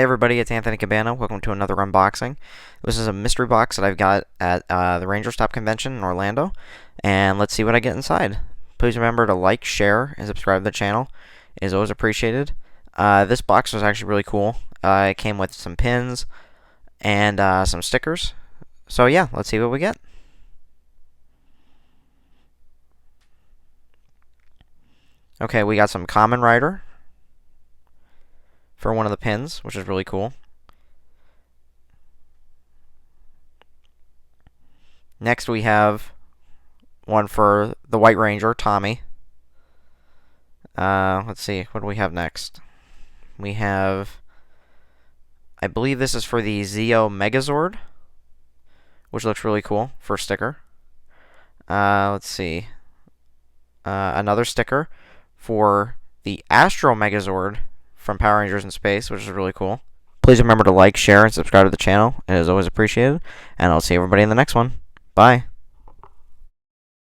Hey everybody, it's Anthony Cabana. Welcome to another unboxing. This is a mystery box that I've got at the RANGERSTOP convention in Orlando, and let's see what I get inside. Please remember to like, share, and subscribe to the channel. It is always appreciated. This box was actually really cool. It came with some pins and some stickers. So yeah, let's see what we get. Okay, we got some Kamen Rider for one of the pins, which is really cool. Next we have one for the White Ranger, Tommy. Let's see, what do we have next? We have, I believe this is for the Zeo Megazord, which looks really cool for a sticker. Let's see, another sticker for the Astro Megazord from Power Rangers in Space, which is really cool. Please remember to like, share, and subscribe to the channel. It is always appreciated. And I'll see everybody in the next one. Bye.